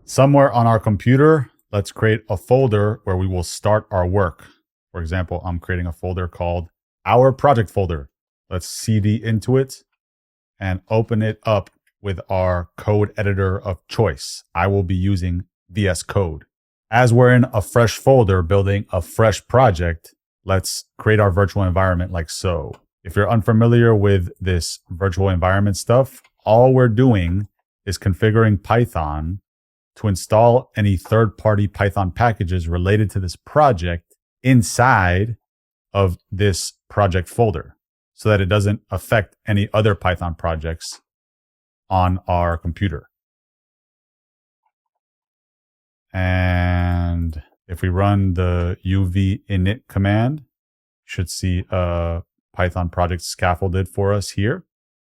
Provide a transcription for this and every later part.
Somewhere on our computer, let's create a folder where we will start our work. For example, I'm creating a folder called Our Project Folder. Let's CD into it and open it up with our code editor of choice. I will be using VS Code. As we're in a fresh folder building a fresh project, let's create our virtual environment like so. If you're unfamiliar with this virtual environment stuff, all we're doing is configuring Python to install any third-party Python packages related to this project inside of this project folder so that it doesn't affect any other Python projects on our computer. And if we run the uv init command, you should see a Python project scaffolded for us here.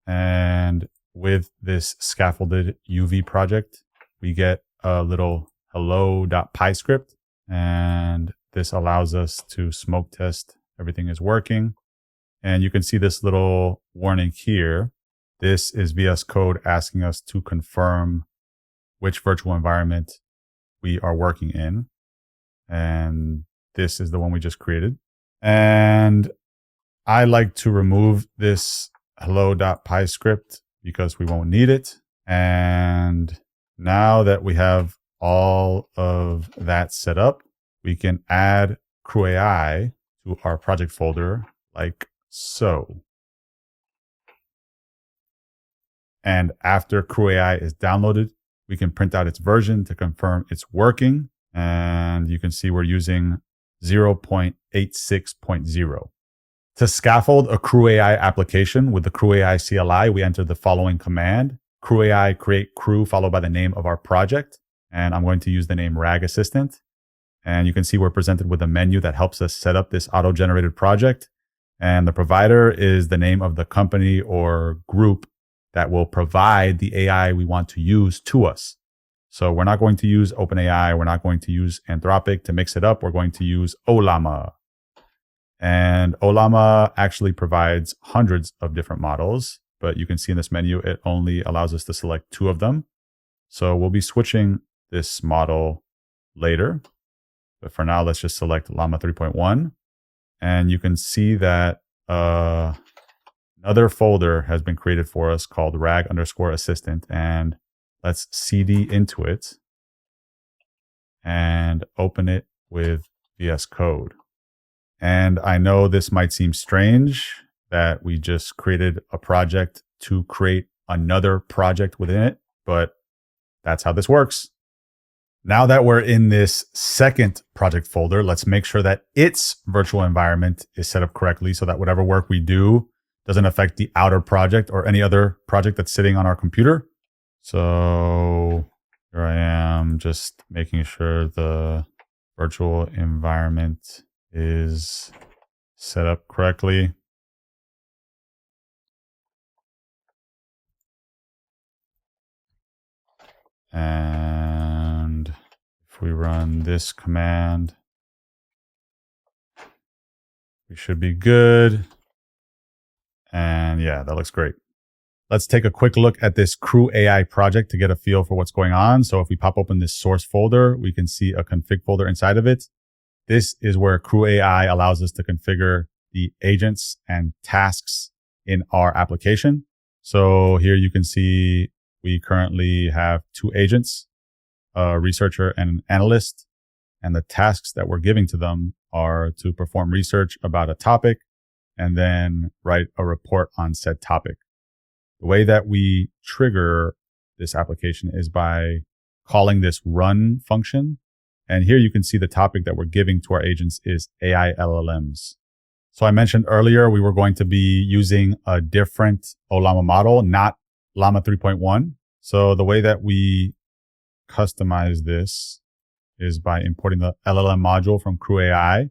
And with this scaffolded UV project, we get a little hello.py script, and this allows us to smoke test everything is working. And you can see this little warning here. This is VS Code asking us to confirm which virtual environment we are working in. And this is the one we just created. And I like to remove this hello.py script because we won't need it. And now that we have all of that set up, we can add CrewAI to our project folder like so. And after CrewAI is downloaded, we can print out its version to confirm it's working. And you can see we're using 0.86.0. To scaffold a CrewAI application with the CrewAI CLI, we enter the following command: CrewAI create crew followed by the name of our project. And I'm going to use the name R.A.G assistant. And you can see we're presented with a menu that helps us set up this auto-generated project. And the provider is the name of the company or group that will provide the AI we want to use to us. So we're not going to use OpenAI. We're not going to use Anthropic to mix it up. We're going to use Ollama. And Ollama actually provides hundreds of different models, but you can see in this menu, it only allows us to select 2 of them. So we'll be switching this model later. But for now, let's just select Llama 3.1. And you can see that another folder has been created for us called R.A.G_assistant. And let's CD into it and open it with VS Code. And I know this might seem strange that we just created a project to create another project within it, but that's how this works. Now that we're in this second project folder, let's make sure that its virtual environment is set up correctly so that whatever work we do doesn't affect the outer project or any other project that's sitting on our computer. So here I am just making sure the virtual environment is set up correctly. And if we run this command, we should be good. And yeah, that looks great. Let's take a quick look at this CrewAI project to get a feel for what's going on. So if we pop open this source folder, we can see a config folder inside of it. This is where CrewAI allows us to configure the agents and tasks in our application. So here you can see we currently have 2 agents, a researcher and an analyst. And the tasks that we're giving to them are to perform research about a topic and then write a report on said topic. The way that we trigger this application is by calling this run function. And here you can see the topic that we're giving to our agents is AI LLMs. So I mentioned earlier we were going to be using a different Ollama model, not Llama 3.1. So the way that we customize this is by importing the LLM module from CrewAI.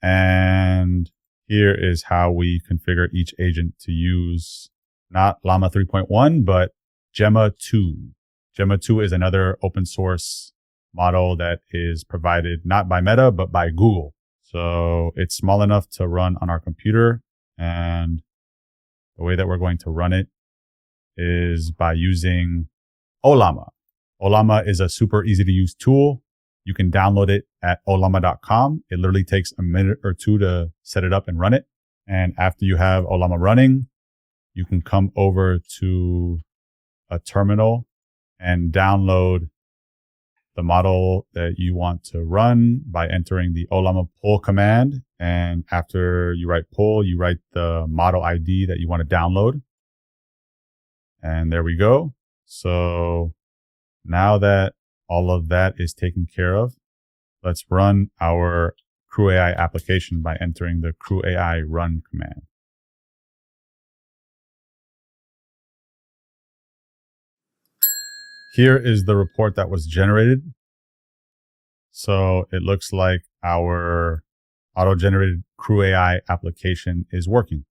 And here is how we configure each agent to use not Llama 3.1, but Gemma 2. Gemma 2 is another open source model that is provided not by Meta, but by Google. So it's small enough to run on our computer. And the way that we're going to run it is by using Ollama. Ollama is a super easy to use tool. You can download it at ollama.com. It literally takes a minute or two to set it up and run it. And after you have Ollama running, you can come over to a terminal and download the model that you want to run by entering the Ollama pull command. And after you write pull, you write the model ID that you want to download. And there we go. So now that all of that is taken care of, let's run our CrewAI application by entering the CrewAI run command. Here is the report that was generated. So it looks like our auto-generated CrewAI application is working.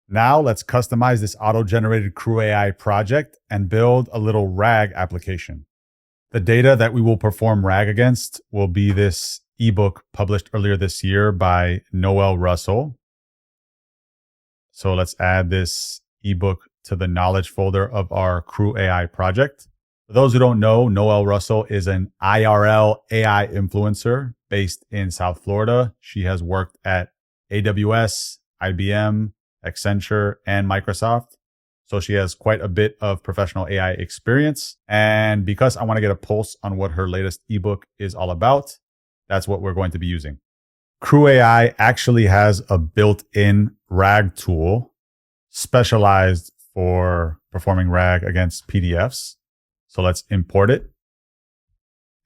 Now let's customize this auto-generated CrewAI project and build a little RAG application. The data that we will perform RAG against will be this ebook published earlier this year by Noel Russell. So let's add this ebook to the knowledge folder of our CrewAI project. For those who don't know, Noel Russell is an IRL AI influencer based in South Florida. She has worked at AWS, IBM, Accenture, and Microsoft. So she has quite a bit of professional AI experience. And because I want to get a pulse on what her latest ebook is all about, that's what we're going to be using. CrewAI actually has a built-in RAG tool specialized for performing RAG against PDFs. So let's import it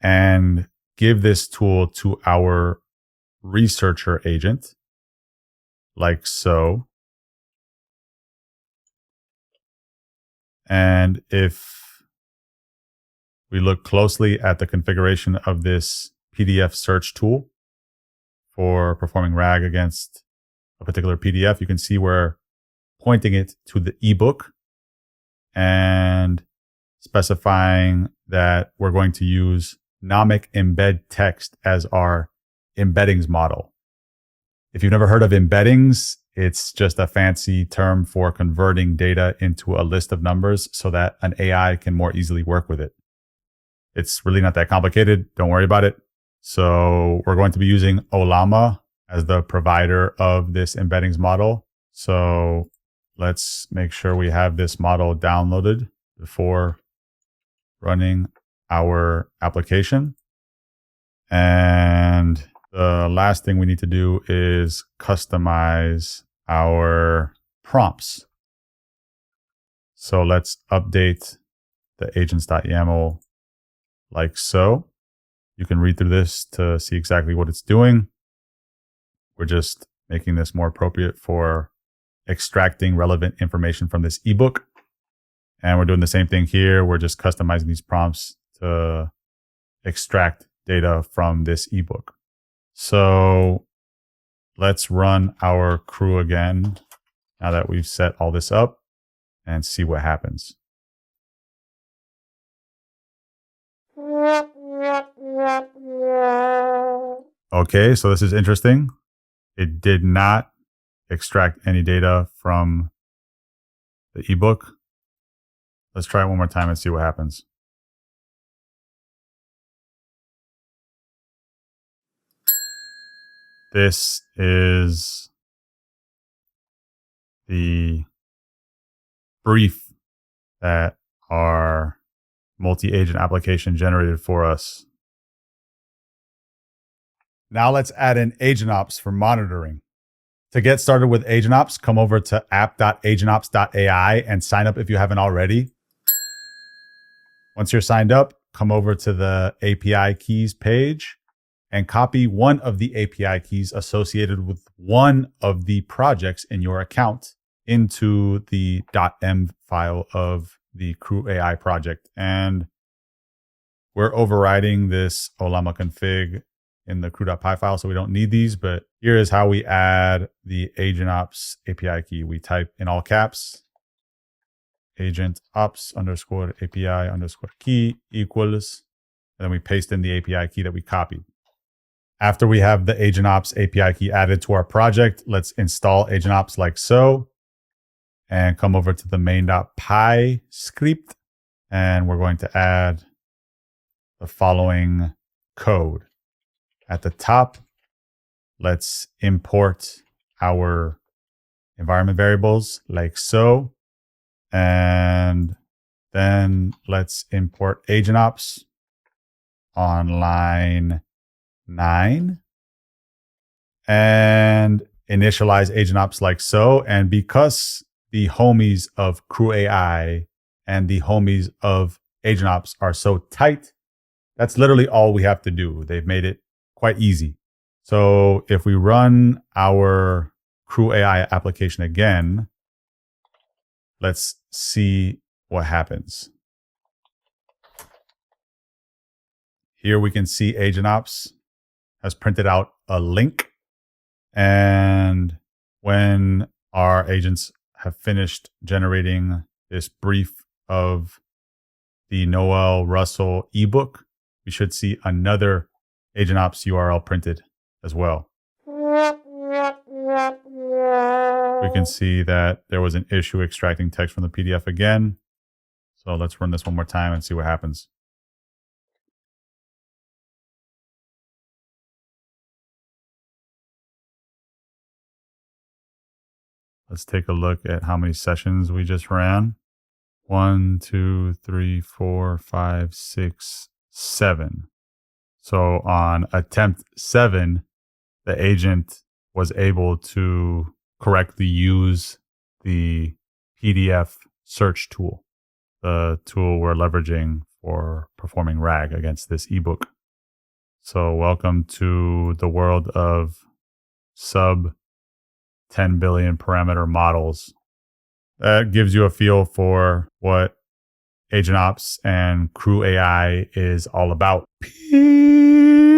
and give this tool to our researcher agent, like so. And if we look closely at the configuration of this PDF search tool for performing RAG against a particular PDF, you can see we're pointing it to the ebook and specifying that we're going to use Nomic embed text as our embeddings model. If you've never heard of embeddings, it's just a fancy term for converting data into a list of numbers so that an AI can more easily work with it. It's really not that complicated. Don't worry about it. So we're going to be using Ollama as the provider of this embeddings model. So let's make sure we have this model downloaded before running our application. And the last thing we need to do is customize our prompts. So let's update the agents.yaml like so. You can read through this to see exactly what it's doing. We're just making this more appropriate for extracting relevant information from this ebook. And we're doing the same thing here. We're just customizing these prompts to extract data from this ebook. So let's run our crew again now that we've set all this up and see what happens. Okay, so this is interesting. It did not extract any data from the ebook. Let's try it one more time and see what happens. This is the brief that our multi-agent application generated for us. Now let's add in AgentOps for monitoring. To get started with AgentOps, come over to app.agentops.ai and sign up if you haven't already. Once you're signed up, come over to the API keys page and copy one of the API keys associated with one of the projects in your account into the .m file of the CrewAI project. And we're overriding this Ollama config in the crew.py file, so we don't need these, but here is how we add the AgentOps API key. We type in all caps, AgentOps _ API _ key equals, and then we paste in the API key that we copied. After we have the AgentOps API key added to our project, let's install AgentOps like so, and come over to the main.py script And we're going to add the following code. At the top, let's import our environment variables like so. And then let's import AgentOps on line 9 and initialize AgentOps like so. And because the homies of CrewAI and the homies of AgentOps are so tight, that's literally all we have to do. They've made it quite easy. So if we run our CrewAI application again, let's see what happens. Here we can see AgentOps has printed out a link. And when our agents have finished generating this brief of the Noel Russell ebook, we should see another AgentOps URL printed as well. We can see that there was an issue extracting text from the PDF again. So let's run this one more time and see what happens. Let's take a look at how many sessions we just ran. 1, 2, 3, 4, 5, 6, 7. So on attempt 7, the agent was able to correctly use the PDF search tool, the tool we're leveraging for performing RAG against this ebook. So welcome to the world of sub 10 billion parameter models. That gives you a feel for what AgentOps and CrewAI is all about. Peace.